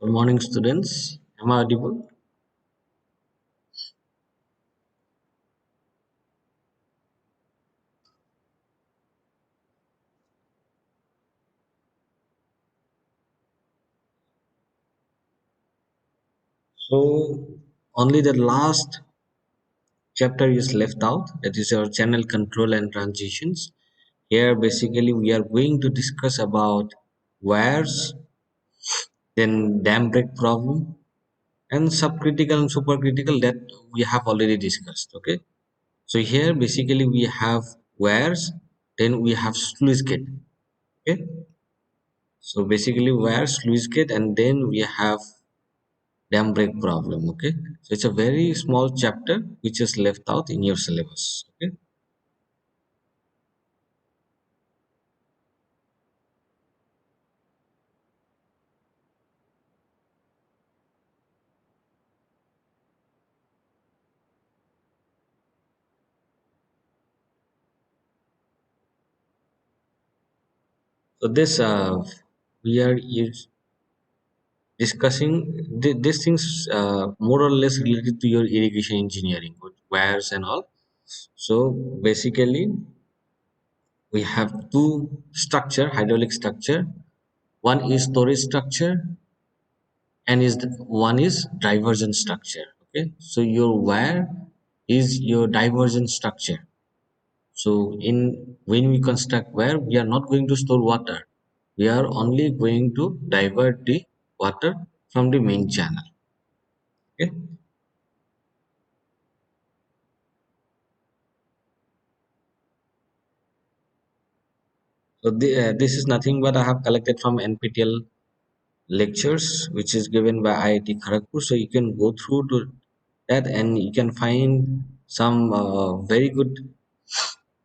Good morning, students. Am I audible? So, only the last chapter is left out. That is our channel control and transitions. Here, basically, we are going to discuss about wires, then dam break problem, and subcritical and supercritical that we have already discussed. Okay. So here, basically, we have wires, then we have sluice gate. Okay. So basically, wires, sluice gate, and then we have dam break problem. Okay, so it's a very small chapter which is left out in your syllabus. Okay, so this we are discussing these things more or less related to your irrigation engineering with wires and all. So basically we have two structure, hydraulic structure. One is storage structure and one is diversion structure. Okay, so your wire is your diversion structure. So in when we construct wire, we are not going to store water. We are only going to divert the water from the main channel. Okay. So this is nothing but I have collected from NPTEL lectures, which is given by IIT Kharagpur. So you can go through to that and you can find some very good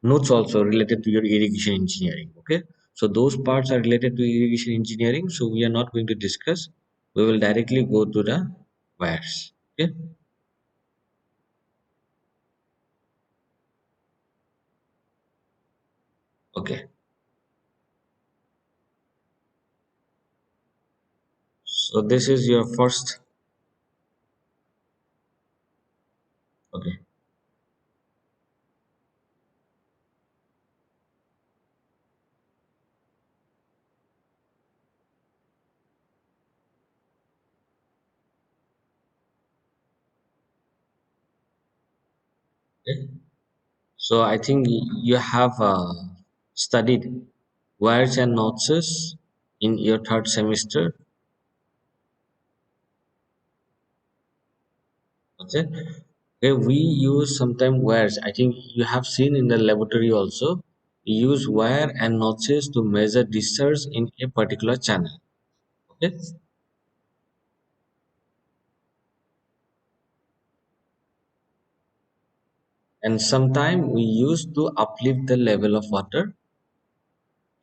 notes also related to your irrigation engineering. Okay, so those parts are related to irrigation engineering, so we are not going to discuss. We will directly go to the wires. Okay. Okay, so this is your first. Okay. Okay, so I think you have studied wires and notches in your third semester. Okay. Okay, we use sometimes wires. I think you have seen in the laboratory also. We use wire and notches to measure discharge in a particular channel. Okay, and sometimes we use to uplift the level of water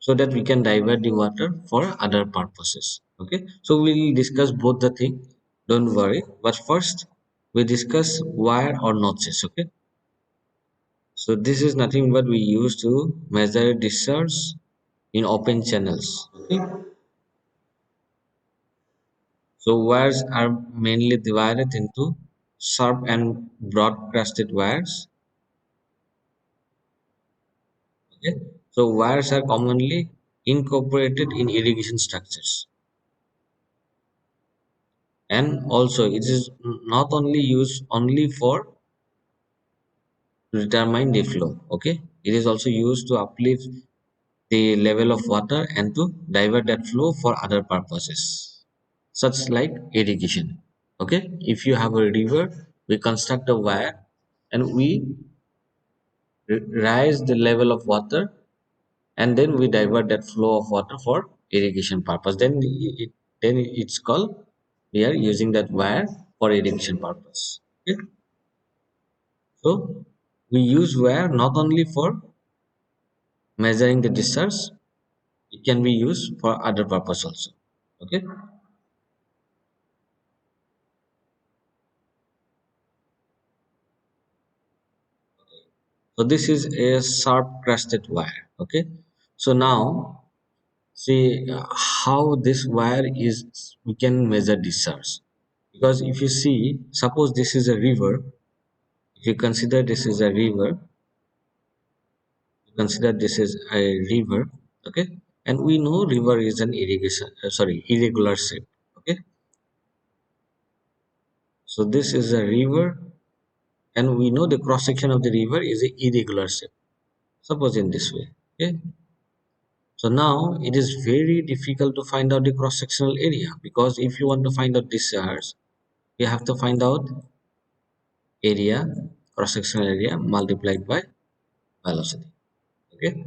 so that we can divert the water for other purposes. Okay, so we'll discuss both the thing. Don't worry. But first, we discuss wire or notches. Okay, so this is nothing but we use to measure discharge in open channels. Okay. So wires are mainly divided into sharp and broad crusted wires. Okay. So wires are commonly incorporated in irrigation structures, and also it is not only used only for to determine the flow. Okay, it is also used to uplift the level of water and to divert that flow for other purposes, such like irrigation. Okay, if you have a river, we construct a wire and we raise the level of water and then we divert that flow of water for irrigation purpose. Then it's called we are using that wire for irrigation purpose. Okay, so we use wire not only for measuring the discharge, it can be used for other purpose also. Okay, so this is a sharp crested wire. Okay, so now see how this wire is, we can measure discharge. Because if you see, suppose this is a river, if you consider this is a river, consider this is a river, okay, and we know river is an irrigation, sorry, irregular shape, okay. So this is a river, and we know the cross section of the river is a irregular shape. Suppose in this way, okay. So now it is very difficult to find out the cross sectional area, because if you want to find out discharge, you have to find out area, cross sectional area multiplied by velocity, okay.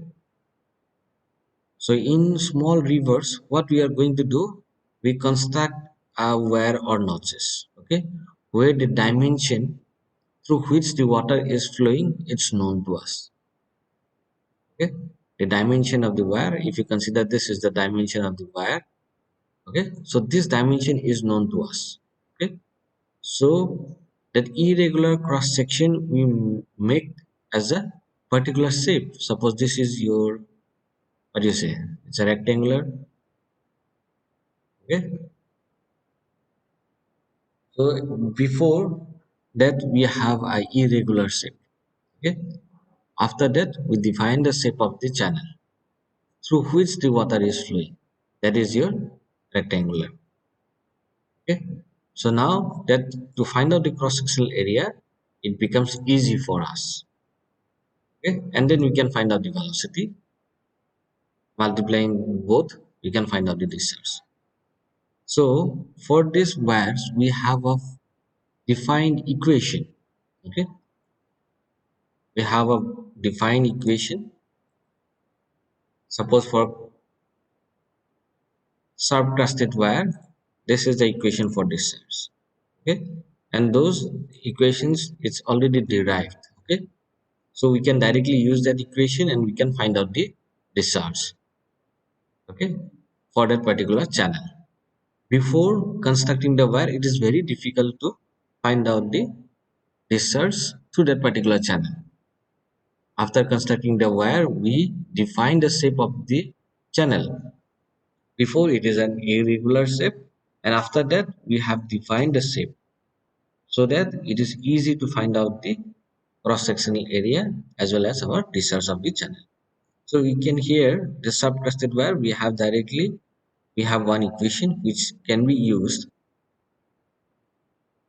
So in small rivers, what we are going to do, we construct a weir or notches, okay, where the dimension through which the water is flowing is known to us, okay. The dimension of the wire, if you consider this is the dimension of the wire, okay, so this dimension is known to us, okay. So that irregular cross section we make as a particular shape. Suppose this is your, what do you say, it's a rectangular, okay. So before that we have a irregular shape, okay. After that we define the shape of the channel through which the water is flowing, that is your rectangular, okay. So now that to find out the cross sectional area, it becomes easy for us, okay, and then we can find out the velocity. Multiplying both, we can find out the distance. So for these wires we have a defined equation, okay. We have a defined equation. Suppose for sharp crusted wire, this is the equation for distance, okay, and those equations it's already derived, okay. So we can directly use that equation and we can find out the discharge, okay, for that particular channel. Before constructing the wire, it is very difficult to find out the discharge through that particular channel. After constructing the wire, we define the shape of the channel. Before it is an irregular shape, and after that we have defined the shape, so that it is easy to find out the cross-sectional area as well as our discharge of the channel. So we can here the subtrusted wire we have directly, we have one equation which can be used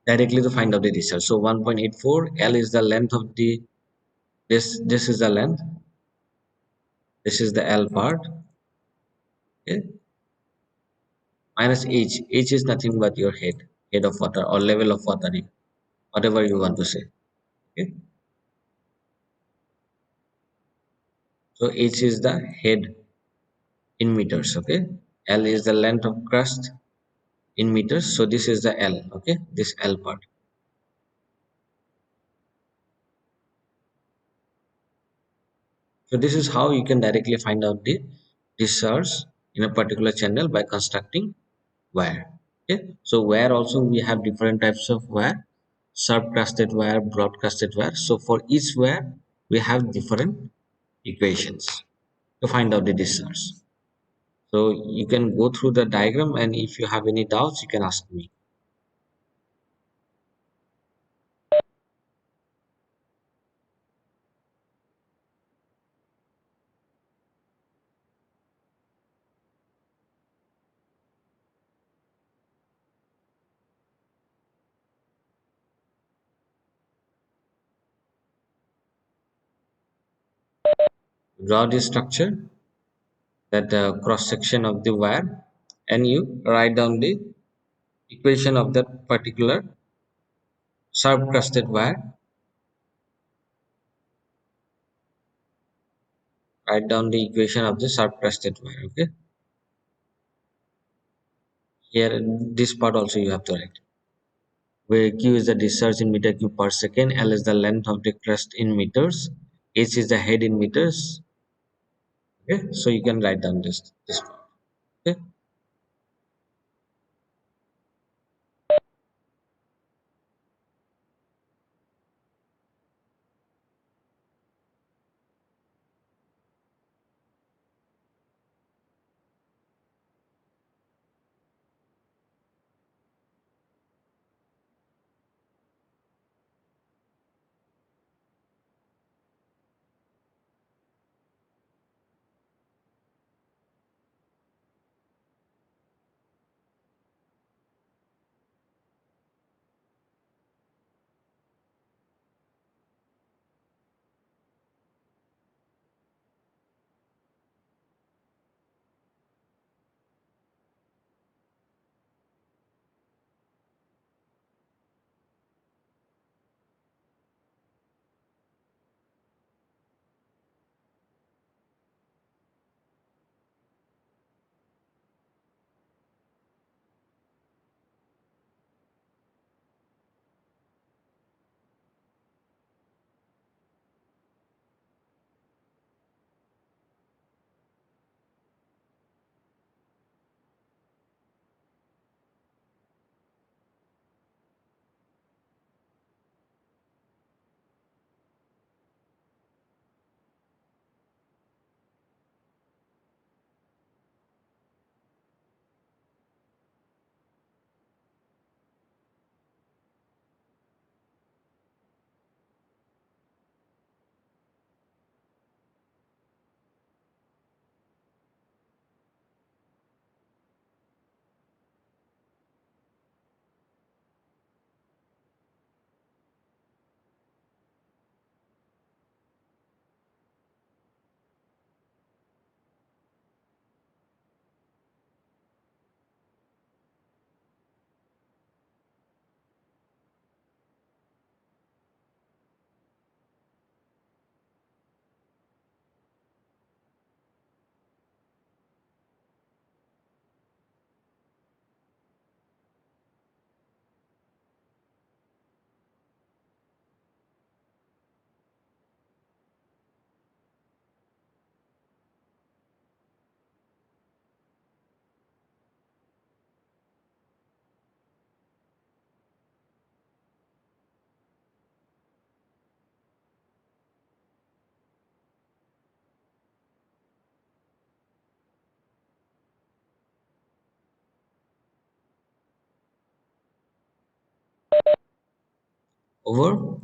directly to find out the discharge. So 1.84 L is the length of the, this is the length, this is the L part, okay, minus H is nothing but your head of water or level of water, whatever you want to say, okay. So H is the head in meters, okay. L is the length of crust in meters, so this is the L, okay, this L part. So this is how you can directly find out the discharge in a particular channel by constructing wire, okay. So wire also we have different types of wire, sharp crusted wire, broad crusted wire. So for each wire we have different equations to find out the discharge. So you can go through the diagram, and if you have any doubts you can ask me. Draw the structure, that cross section of the wire, and you write down the equation of that particular sharp crusted wire. Write down the equation of the sharp crusted wire, okay. Here this part also you have to write, where q is the discharge in meter cube per second, L is the length of the crust in meters, H is the head in meters, okay. So you can write down this part, okay. over.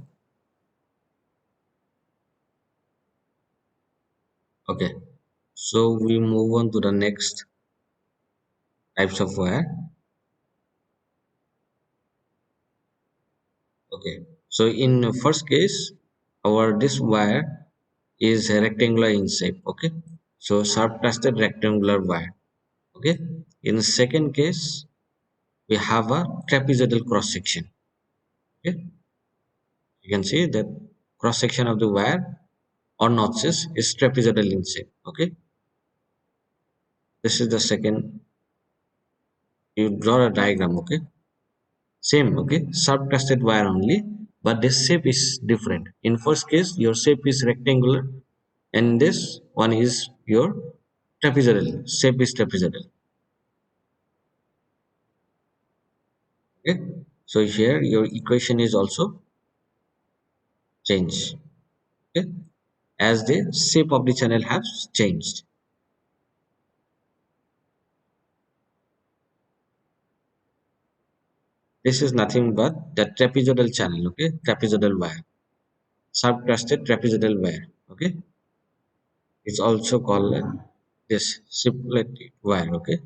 Okay, so we move on to the next types of wire. Okay, so in the first case, our this wire is rectangular in shape. Okay, so sharp twisted rectangular wire. Okay, in the second case, we have a trapezoidal cross section. Okay, you can see that cross section of the wire or notches is trapezoidal in shape. Okay, this is the second. You draw a diagram. Okay, same. Okay, sharp twisted wire only, but the shape is different. In first case, your shape is rectangular, and this one is your trapezoidal. Shape is trapezoidal. Okay, so here your equation is also changed. Okay, as the shape of the channel has changed. This is nothing but the trapezoidal channel. Okay, trapezoidal wire, sharp twisted trapezoidal wire. Okay, it's also called this shiplet wire. Okay,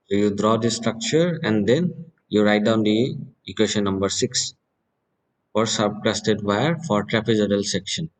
so you draw the structure and then you write down the equation number 6 for sharp twisted wire for trapezoidal section.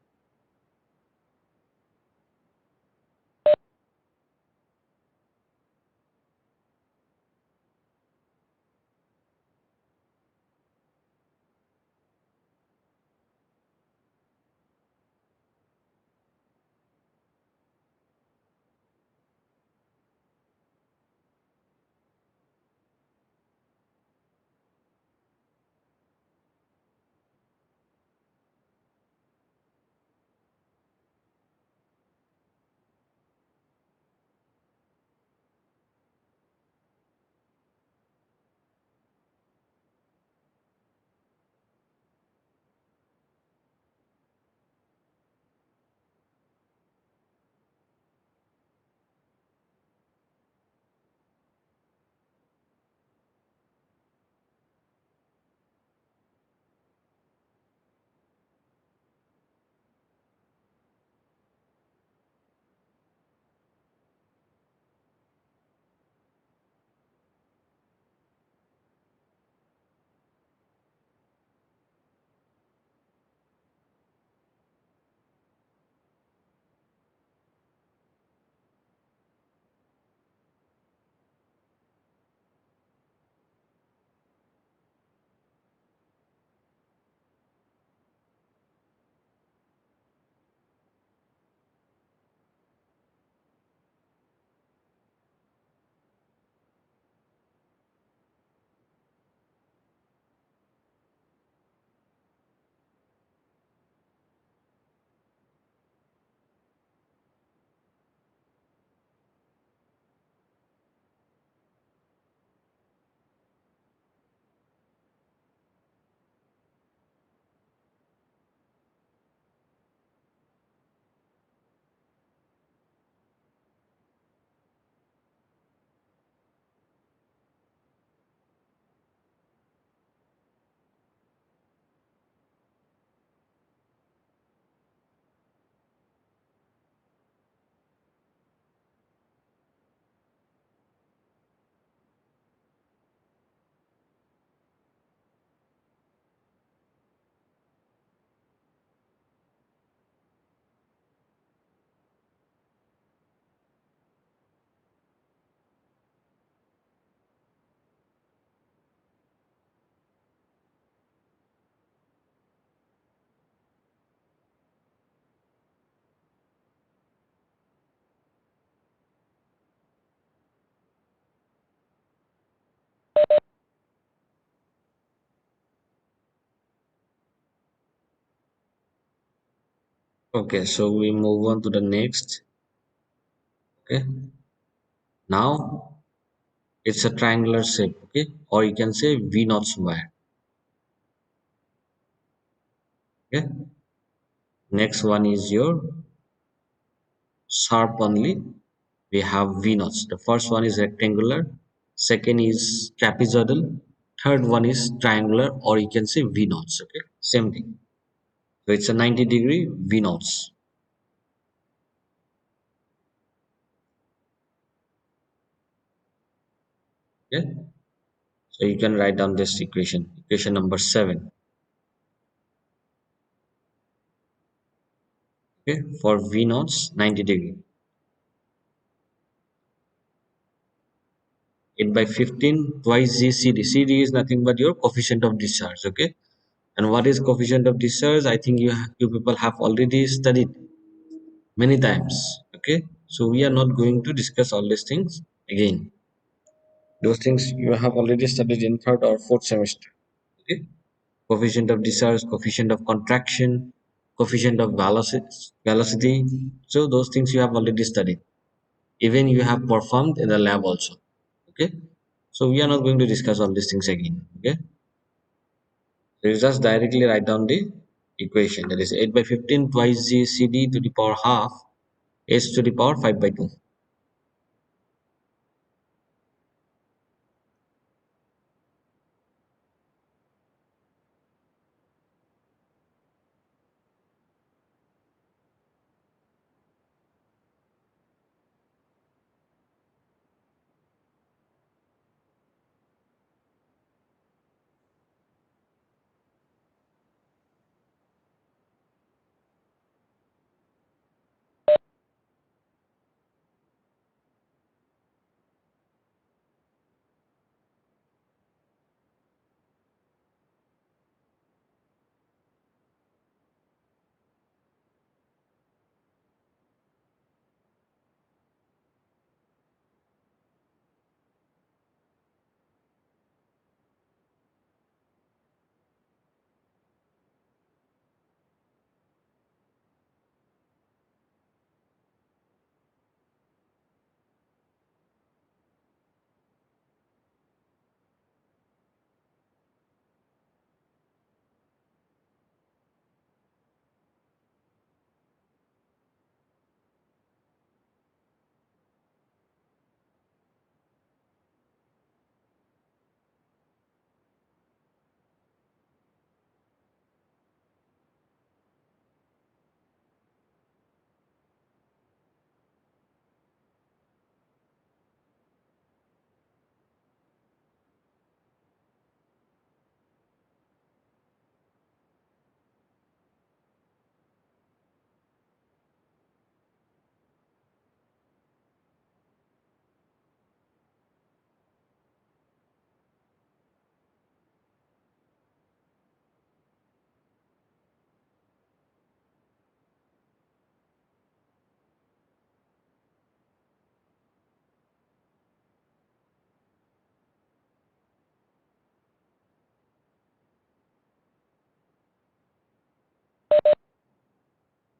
Okay, so we move on to the next. Okay, now it's a triangular shape. Okay, or you can say V notch wire. Okay, next one is your sharp only, we have V knots. The first one is rectangular, second is trapezoidal, third one is triangular, or you can say V knots. Okay, same thing. So it's a 90-degree V knots. Okay, so you can write down this equation, equation number 7. Okay, for V knots 90-degree. 8 by 15 twice G CD. CD is nothing but your coefficient of discharge. Okay, and what is coefficient of discharge? I think you people have already studied many times. Okay, so we are not going to discuss all these things again. Those things you have already studied in third or fourth semester. Okay, coefficient of discharge, coefficient of contraction, coefficient of velocity. So those things you have already studied. Even you have performed in the lab also. Okay, so we are not going to discuss all these things again. Okay, so you just directly write down the equation, that is 8 by 15 twice g cd to the power half h to the power 5 by 2.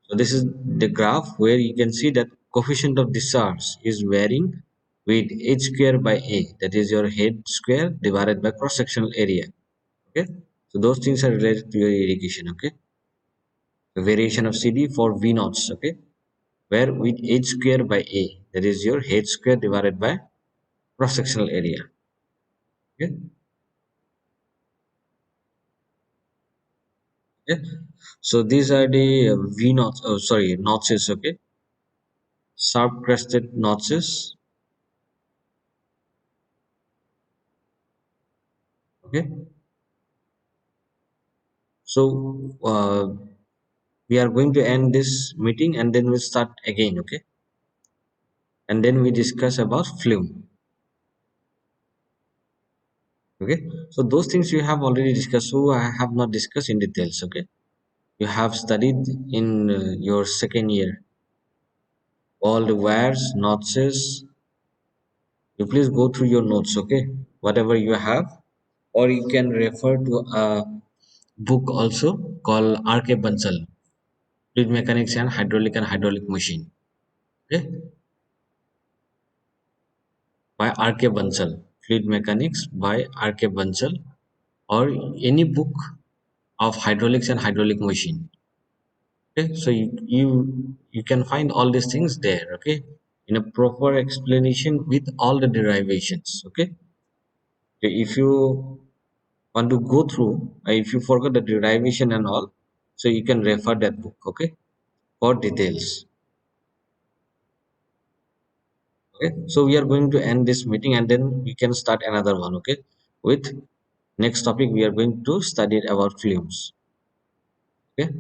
So this is the graph where you can see that coefficient of discharge is varying with h square by a, that is your head square divided by cross sectional area. Okay, so those things are related to your irrigation. Okay, the variation of CD for V knots. Okay, where with h square by a, that is your head square divided by cross sectional area. Okay, yeah. So these are the V knots. Oh, sorry, notches. Okay, sharp crested notches. Okay, so we are going to end this meeting and then we'll start again. Okay, and then we discuss about flume. Okay, so those things you have already discussed, so I have not discussed in details. Okay, you have studied in your second year all the wires, notches. You please go through your notes. Okay, whatever you have, or you can refer to a book also called RK Bansal, Fluid Mechanics and Hydraulic Machine. Okay, by RK Bansal, Fluid Mechanics by RK Bansal, or any book of hydraulics and hydraulic machine. Okay, so you can find all these things there. Okay, in a proper explanation with all the derivations. Okay, if you want to go through, if you forgot the derivation and all, so you can refer that book. Okay, for details. Okay, so we are going to end this meeting and then we can start another one. Okay, with next topic we are going to study about films. Okay.